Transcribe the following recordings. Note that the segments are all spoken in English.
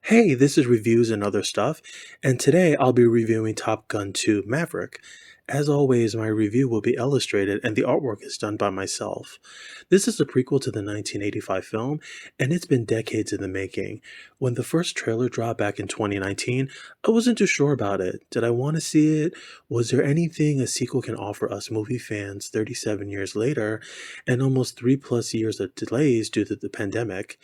Hey, this is Reviews and Other Stuff, and today I'll be reviewing Top Gun 2 Maverick. As always, my review will be illustrated and the artwork is done by myself. This is a prequel to the 1985 film, and it's been decades in the making. When the first trailer dropped back in 2019, I wasn't too sure about it. Did I want to see it? Was there anything a sequel can offer us movie fans 37 years later, and almost 3+ years of delays due to the pandemic?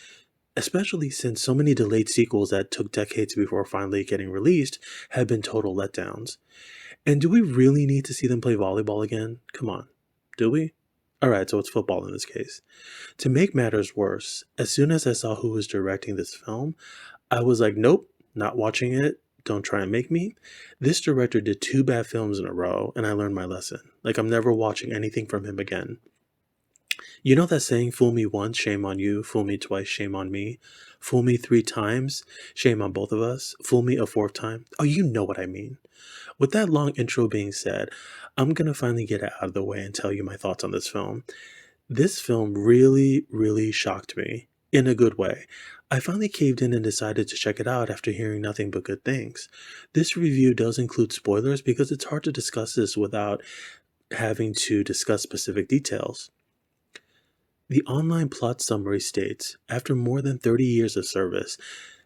Especially since so many delayed sequels that took decades before finally getting released have been total letdowns. And do we really need to see them play volleyball again? Come on. Do we? Alright, so it's football in this case. To make matters worse, as soon as I saw who was directing this film, I was like, nope, not watching it. Don't try and make me. This director did two bad films in a row, and I learned my lesson. Like, I'm never watching anything from him again. You know that saying, fool me once, shame on you, fool me twice, shame on me, fool me 3 times, shame on both of us, fool me a fourth time? Oh, you know what I mean. With that long intro being said, I'm gonna finally get it out of the way and tell you my thoughts on this film. This film really, really shocked me, in a good way. I finally caved in and decided to check it out after hearing nothing but good things. This review does include spoilers because it's hard to discuss this without having to discuss specific details. The online plot summary states, after more than 30 years of service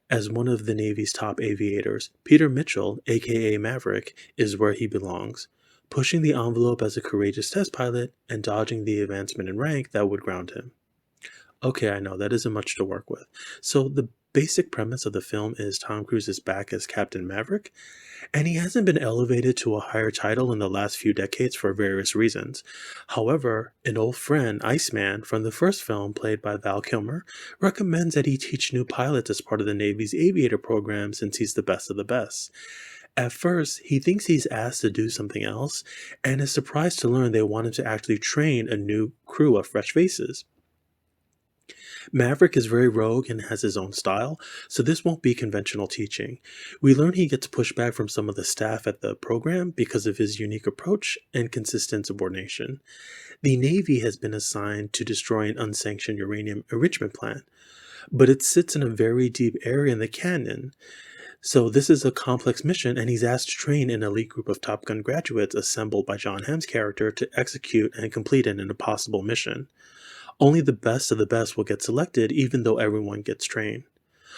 as one of the Navy's top aviators, Peter Mitchell, aka Maverick, is where he belongs, pushing the envelope as a courageous test pilot and dodging the advancement in rank that would ground him. Okay, I know, that isn't much to work with. So the basic premise of the film is Tom Cruise is back as Captain Maverick, and he hasn't been elevated to a higher title in the last few decades for various reasons. However, an old friend, Iceman, from the first film, played by Val Kilmer, recommends that he teach new pilots as part of the Navy's aviator program since he's the best of the best. At first, he thinks he's asked to do something else, and is surprised to learn they want him to actually train a new crew of fresh faces. Maverick is very rogue and has his own style, so this won't be conventional teaching. We learn he gets pushback from some of the staff at the program because of his unique approach and consistent subordination. The Navy has been assigned to destroy an unsanctioned uranium enrichment plant, but it sits in a very deep area in the canyon. So this is a complex mission, and he's asked to train an elite group of Top Gun graduates assembled by John Hamm's character to execute and complete an impossible mission. Only the best of the best will get selected, even though everyone gets trained.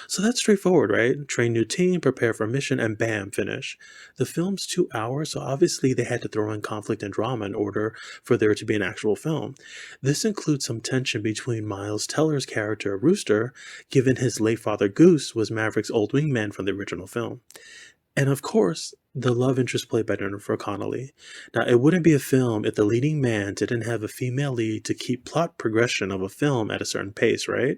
So that's straightforward, right? Train new team, prepare for mission, and bam, finish. The film's 2 hours, so obviously they had to throw in conflict and drama in order for there to be an actual film. This includes some tension between Miles Teller's character, Rooster, given his late father Goose was Maverick's old wingman from the original film. And of course, the love interest played by Jennifer Connelly. Now, it wouldn't be a film if the leading man didn't have a female lead to keep plot progression of a film at a certain pace, right?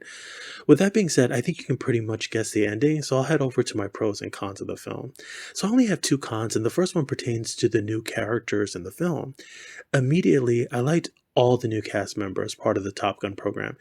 With that being said, I think you can pretty much guess the ending, so I'll head over to my pros and cons of the film. So I only have two cons, and the first one pertains to the new characters in the film. Immediately, I liked all the new cast members part of the Top Gun program.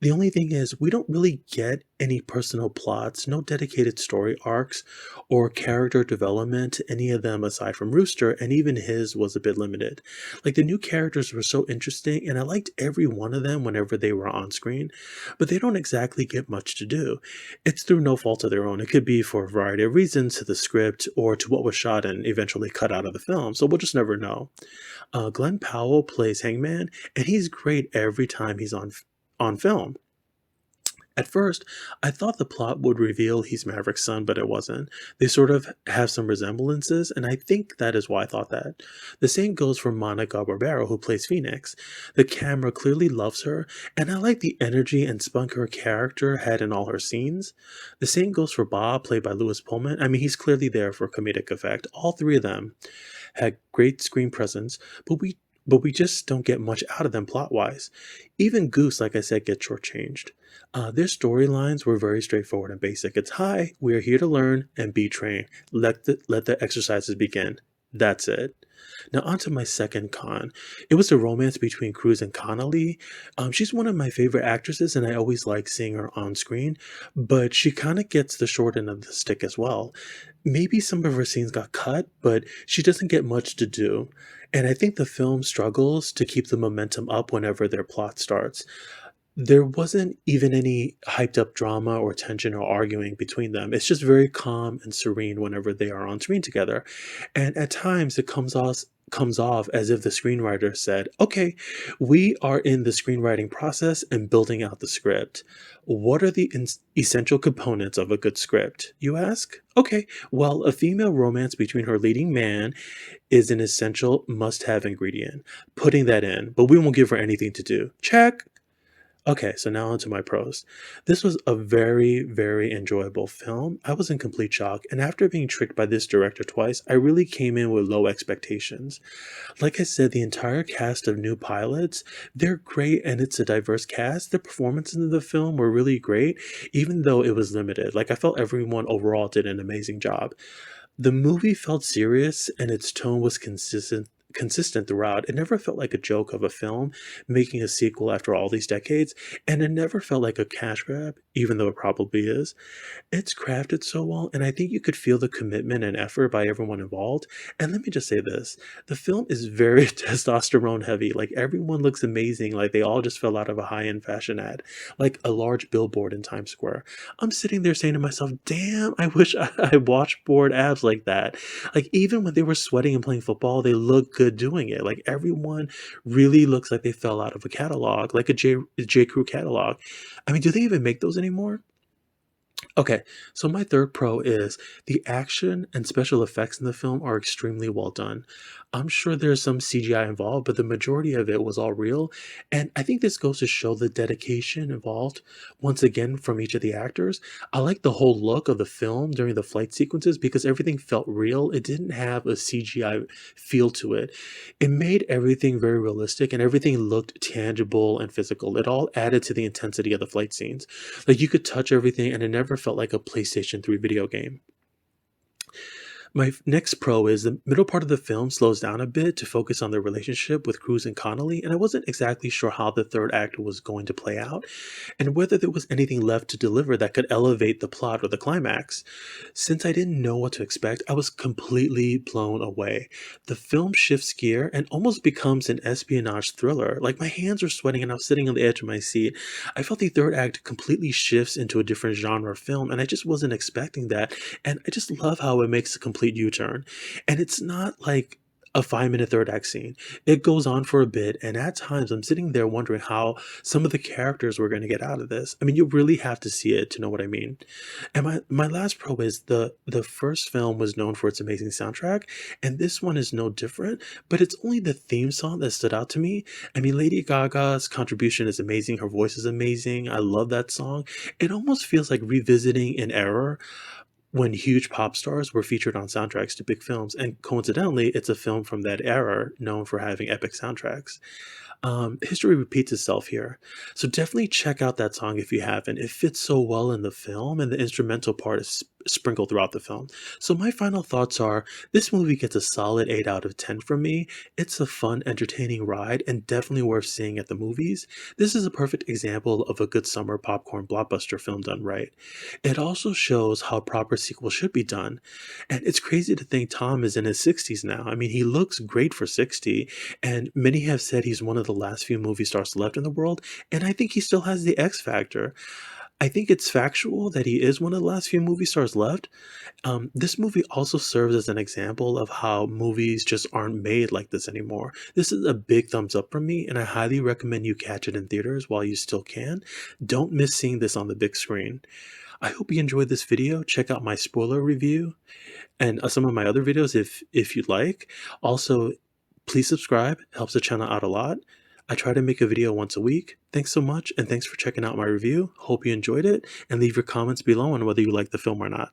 The only thing is, we don't really get any personal plots, no dedicated story arcs, or character development to any of them aside from Rooster, and even his was a bit limited. Like, the new characters were so interesting, and I liked every one of them whenever they were on screen, but they don't exactly get much to do. It's through no fault of their own. It could be for a variety of reasons, to the script, or to what was shot and eventually cut out of the film, so we'll just never know. Glenn Powell plays Hangman, and he's great every time he's on film. At first, I thought the plot would reveal he's Maverick's son, but it wasn't. They sort of have some resemblances, and I think that is why I thought that. The same goes for Monica Barbero, who plays Phoenix. The camera clearly loves her, and I like the energy and spunk her character had in all her scenes. The same goes for Bob, played by Louis Pullman. I mean, he's clearly there for comedic effect. All three of them had great screen presence, but we just don't get much out of them plot-wise. Even Goose, like I said, gets shortchanged. Their storylines were very straightforward and basic. It's, hi, we are here to learn and be trained. Let the exercises begin. That's it. Now on to my second con. It was the romance between Cruise and Connolly. She's one of my favorite actresses, and I always like seeing her on screen, but she kind of gets the short end of the stick as well. Maybe some of her scenes got cut, but she doesn't get much to do. And I think the film struggles to keep the momentum up whenever their plot starts. There wasn't even any hyped up drama or tension or arguing between them. It's just very calm and serene whenever they are on screen together. And at times it comes off as if the screenwriter said, "Okay, we are in the screenwriting process and building out the script. What are the essential components of a good script?" You ask? Okay, well, a female romance between her leading man is an essential must-have ingredient. Putting that in, but we won't give her anything to do. Check. Okay, so now onto my pros. This was a very, very enjoyable film. I was in complete shock, and after being tricked by this director twice, I really came in with low expectations. Like I said, the entire cast of new pilots, they're great, and it's a diverse cast. The performances in the film were really great, even though it was limited. Like, I felt everyone overall did an amazing job. The movie felt serious and its tone was consistent throughout. It never felt like a joke of a film making a sequel after all these decades, and it never felt like a cash grab, even though it probably is. It's crafted so well, and I think you could feel the commitment and effort by everyone involved. And let me just say this, the film is very testosterone heavy. Like, everyone looks amazing, like they all just fell out of a high-end fashion ad, like a large billboard in Times Square. I'm sitting there saying to myself, damn, I wish I watched board abs like that. Like, even when they were sweating and playing football, they look good doing it. Like, everyone really looks like they fell out of a catalog, like a J. Crew catalog. I mean, do they even make those anymore? Okay, so my third pro is the action and special effects in the film are extremely well done. I'm sure there's some CGI involved, but the majority of it was all real. And I think this goes to show the dedication involved once again from each of the actors. I like the whole look of the film during the flight sequences because everything felt real. It didn't have a CGI feel to it. It made everything very realistic and everything looked tangible and physical. It all added to the intensity of the flight scenes. Like, you could touch everything and it never felt like a PlayStation 3 video game. My next pro is the middle part of the film slows down a bit to focus on their relationship with Cruz and Connolly, and I wasn't exactly sure how the third act was going to play out, and whether there was anything left to deliver that could elevate the plot or the climax. Since I didn't know what to expect, I was completely blown away. The film shifts gear and almost becomes an espionage thriller. Like, my hands were sweating and I was sitting on the edge of my seat. I felt the third act completely shifts into a different genre film, and I just wasn't expecting that. And I just love how it makes a complete U-turn. And it's not like a 5 minute third act scene. It goes on for a bit, and at times I'm sitting there wondering how some of the characters were going to get out of this. I mean, you really have to see it to know what I mean. And my last pro is the first film was known for its amazing soundtrack, and this one is no different, but it's only the theme song that stood out to me. I mean, Lady Gaga's contribution is amazing, her voice is amazing. I love that song. It almost feels like revisiting an era when huge pop stars were featured on soundtracks to big films, and coincidentally, it's a film from that era known for having epic soundtracks. History repeats itself here. So definitely check out that song if you haven't. It fits so well in the film, and the instrumental part is sprinkled throughout the film. So my final thoughts are this movie gets a solid 8 out of 10 from me. It's a fun, entertaining ride and definitely worth seeing at the movies. This is a perfect example of a good summer popcorn blockbuster film done right. It also shows how proper sequels should be done. And it's crazy to think Tom is in his 60s now. I mean, he looks great for 60, and many have said he's one of the last few movie stars left in the world, and I think he still has the X factor. I think it's factual that he is one of the last few movie stars left. This movie also serves as an example of how movies just aren't made like this anymore. This is a big thumbs up from me, and I highly recommend you catch it in theaters while you still can. Don't miss seeing this on the big screen. I hope you enjoyed this video. Check out my spoiler review and some of my other videos if you'd like. Also, please subscribe. It helps the channel out a lot. I try to make a video once a week. Thanks so much, and thanks for checking out my review. Hope you enjoyed it, and leave your comments below on whether you like the film or not.